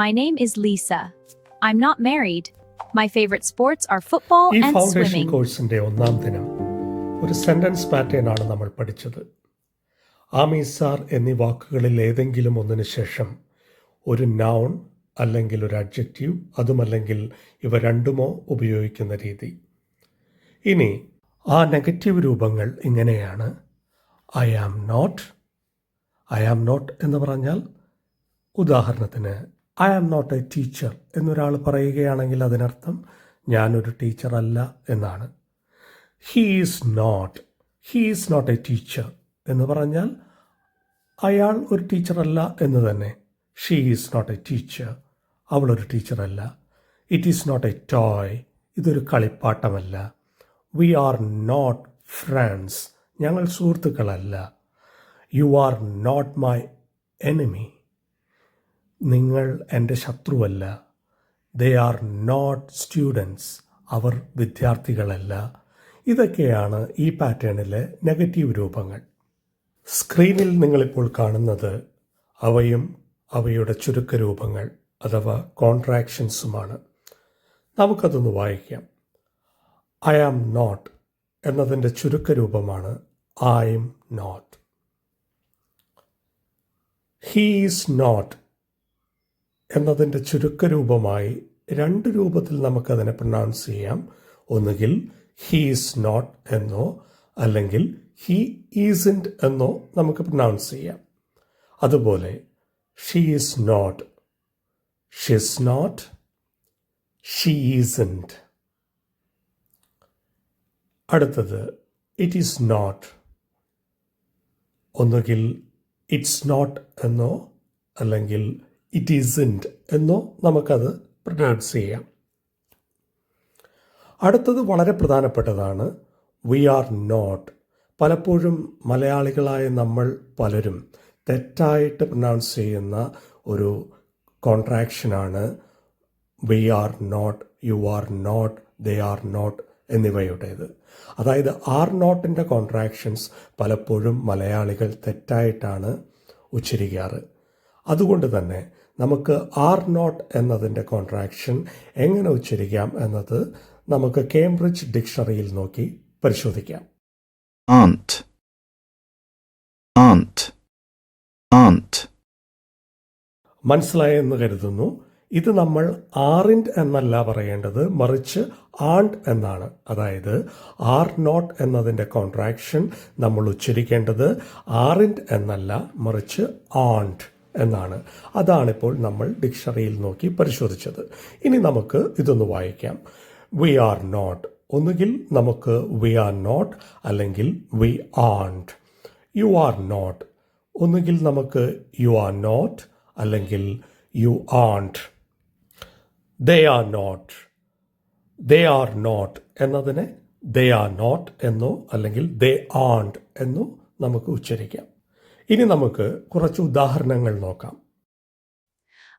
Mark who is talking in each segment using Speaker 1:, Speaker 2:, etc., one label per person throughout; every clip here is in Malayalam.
Speaker 1: My name is Lisa. I'm not married. My favorite sports are football
Speaker 2: ഈ
Speaker 1: and
Speaker 2: ഫൗണ്ടേഷൻ
Speaker 1: swimming.
Speaker 2: കോഴ്സിന്റെ ഒന്നാം ദിനം ഒരു സെന്റൻസ് പാറ്റേൺ ആണ് നമ്മൾ പഠിച്ചത്. ആമീസാർ എന്നീ വാക്കുകളിൽ ഏതെങ്കിലും ഒന്നിനു ശേഷം ഒരു നൗൺ അല്ലെങ്കിൽ ഒരു അഡ്ജക്റ്റീവ്, അതുമല്ലെങ്കിൽ ഇവ രണ്ടുമോ ഉപയോഗിക്കുന്ന രീതി. ഇനി ആ നെഗറ്റീവ് രൂപങ്ങൾ ഇങ്ങനെയാണ്: I am not. I am not എന്ന് പറഞ്ഞാൽ, ഉദാഹരണത്തിന് I am not a teacher എന്നൊരാൾ പറയുകയാണെങ്കിൽ അതിനർത്ഥം ഞാനൊരു ടീച്ചർ അല്ല എന്നാണ്. He is not a teacher എന്ന് പറഞ്ഞാൽ അയാൾ ഒരു ടീച്ചറല്ല എന്ന് തന്നെ. She is not a teacher, അവളൊരു ടീച്ചറല്ല. It is not a toy, ഇതൊരു കളിപ്പാട്ടമല്ല. വി ആർ നോട്ട് ഫ്രണ്ട്സ്, ഞങ്ങൾ സുഹൃത്തുക്കളല്ല. You are not my enemy, നിങ്ങൾ എൻ്റെ ശത്രുവല്ല. ദേ ആർ നോട്ട് സ്റ്റുഡൻസ്, അവർ വിദ്യാർത്ഥികളല്ല. ഇതൊക്കെയാണ് ഈ പാറ്റേണിലെ നെഗറ്റീവ് രൂപങ്ങൾ. സ്ക്രീനിൽ നിങ്ങളിപ്പോൾ കാണുന്നത് അവയും അവയുടെ ചുരുക്കരൂപങ്ങൾ അഥവാ കോൺട്രാക്ഷൻസുമാണ്. നമുക്കതൊന്ന് വായിക്കാം. ഐ ആം നോട്ട് എന്നതിൻ്റെ ചുരുക്കരൂപമാണ് I'm not. He is not എന്നതിൻ്റെ ചുരുക്കരൂപമായി രണ്ട് രൂപത്തിൽ നമുക്കതിനെ പ്രൊനൗൺസ് ചെയ്യാം. ഒന്നുകിൽ ഹീ ഈസ് നോട്ട് എന്നോ അല്ലെങ്കിൽ ഹീ ഈസിൻറ്റ് എന്നോ നമുക്ക് പ്രൊനൗൺസ് ചെയ്യാം. അതുപോലെ she is not, she's not, she isn't. അടുത്തത് ഇറ്റ് ഈസ് നോട്ട്. ഒന്നുകിൽ ഇറ്റ്സ് നോട്ട് എന്നോ അല്ലെങ്കിൽ ഇറ്റ് ഈസിൻറ്റ് എന്നോ നമുക്കത് പ്രൊനൗൺസ് ചെയ്യാം. അടുത്തത് വളരെ പ്രധാനപ്പെട്ടതാണ്, വി ആർ നോട്ട്. പലപ്പോഴും മലയാളികളായ നമ്മൾ പലരും തെറ്റായിട്ട് പ്രൊനൗൺസ് ചെയ്യുന്ന ഒരു കോൺട്രാക്ഷനാണ് we are not, you are not, they are not എന്നിവയുടേത്. അതായത് ആർ നോട്ടിൻ്റെ കോൺട്രാക്ഷൻസ് പലപ്പോഴും മലയാളികൾ തെറ്റായിട്ടാണ് ഉച്ചരിക്കാറ്. അതുകൊണ്ട് തന്നെ നമുക്ക് ആർ നോട്ട് എന്നതിൻ്റെ കോൺട്രാക്ഷൻ എങ്ങനെ ഉച്ചരിക്കാം എന്നത് നമുക്ക് കേംബ്രിഡ്ജ് ഡിക്ഷണറിയിൽ നോക്കി പരിശോധിക്കാം.
Speaker 3: Aunt, aunt, aunt.
Speaker 2: മനസ്സിലായെന്ന് കരുതുന്നു. ഇത് നമ്മൾ ആറിൻറ്റ് എന്നല്ല പറയേണ്ടത്, മറിച്ച് ആണ്ട് എന്നാണ്. അതായത് ആർ നോട്ട് എന്നതിൻ്റെ കോൺട്രാക്ഷൻ നമ്മൾ ഉച്ചരിക്കേണ്ടത് ആറിൻറ്റ് എന്നല്ല, മറിച്ച് ആണ്ട് എന്നാണ്. അതാണിപ്പോൾ നമ്മൾ ഡിക്ഷണറിയിൽ നോക്കി പരിശോധിച്ചത്. ഇനി നമുക്ക് ഇതൊന്ന് വായിക്കാം. We are not. ഒന്നുകിൽ നമുക്ക് വി ആർ നോട്ട് അല്ലെങ്കിൽ we aren't. You are not. ഒന്നുകിൽ നമുക്ക് യു ആർ നോട്ട് അല്ലെങ്കിൽ you aren't. They are not. They are not എന്നതിനെ ദേ ആർ നോട്ട് എന്നോ അല്ലെങ്കിൽ ദേ ആണ്ട് എന്നോ നമുക്ക് ഉച്ചരിക്കാം. ഇനി നമുക്ക് കുറച്ച് ഉദാഹരണങ്ങൾ നോക്കാം.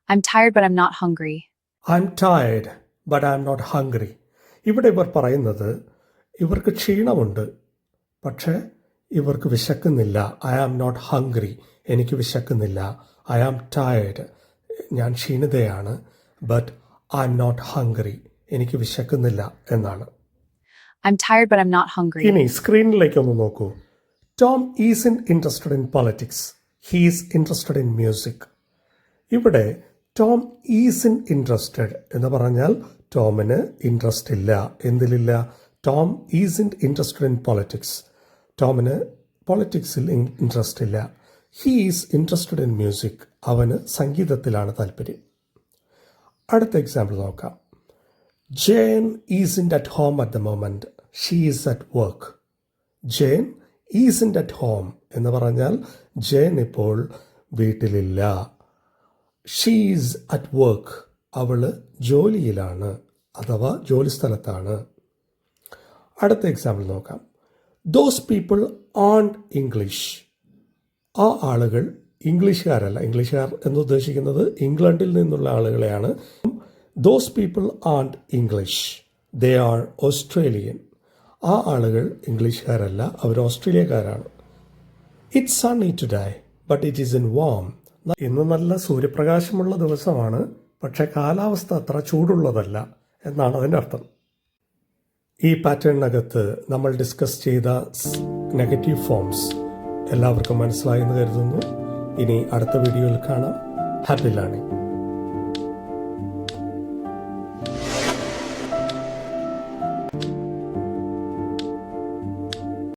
Speaker 1: I'm tired but I'm not hungry.
Speaker 2: I'm tired but I'm not hungry. ഇവിടെ ഇവർ പറയുന്നത് ഇവർക്ക് ക്ഷീണമുണ്ട്, പക്ഷേ ഇവർക്ക് വിശക്കുന്നില്ല. ഐ ആം നോട്ട് ഹംഗ്രി, എനിക്ക് വിശക്കുന്നില്ല. ഐ ആം ടയേർഡ്, ഞാൻ ക്ഷീണിതയാണ്. But I am not hungry, എനിക്ക് വിശക്കുന്നില്ല എന്നാണ്.
Speaker 1: I'm tired but I'm not hungry.
Speaker 2: ഇനി സ്ക്രീനിലേക്കൊന്ന് നോക്കൂ. Tom isn't interested in politics, he is interested in music. ഇവിടെ ടോം ഈസിൻറ്റ് ഇൻട്രസ്റ്റഡ് എന്ന് പറഞ്ഞാൽ ടോമിന് ഇൻട്രസ്റ്റ് ഇല്ല. എന്തിലില്ല? Tom isn't interested in politics, ടോമിന് പൊളിറ്റിക്സിൽ ഇൻട്രസ്റ്റ് ഇല്ല. He is interested in music, അവന് സംഗീതത്തിലാണ് താല്പര്യം. അടുത്ത എക്സാമ്പിൾ നോക്കാം. Jane isn't at home at the moment, she is at work. Jane isn't at home എന്ന് പറഞ്ഞാൽ ജെയിൻ ഇപ്പോൾ വീട്ടിലില്ല. ഷീ ഈസ് അറ്റ് വർക്ക്, അവൾ ജോലിയിലാണ് അഥവാ ജോലിസ്ഥലത്താണ്. അടുത്ത എക്സാമ്പിൾ നോക്കാം. ദോസ് പീപ്പിൾ ആൺഡ് ഇംഗ്ലീഷ്, ആ ആളുകൾ ഇംഗ്ലീഷുകാരല്ല. ഇംഗ്ലീഷുകാർ എന്നുദ്ദേശിക്കുന്നത് ഇംഗ്ലണ്ടിൽ നിന്നുള്ള ആളുകളെയാണ്. Those people aren't English, they are Australian, ആ ആളുകൾ ഇംഗ്ലീഷുകാരല്ല, അവർ ഓസ്ട്രേലിയക്കാരാണ്. It's sunny today but it isn't warm, ഇന്ന് നല്ല സൂര്യപ്രകാശമുള്ള ദിവസമാണ്, പക്ഷേ കാലാവസ്ഥ അത്ര ചൂടുള്ളതല്ല എന്നാണ് അതിൻ്റെ അർത്ഥം. ഈ പാറ്റേണിനകത്ത് നമ്മൾ ഡിസ്കസ് ചെയ്ത നെഗറ്റീവ് ഫോംസ് എല്ലാവർക്കും മനസ്സിലായെന്ന് കരുതുന്നു. ഇനി അടുത്ത വീഡിയോയിൽ കാണാം. Happy learning.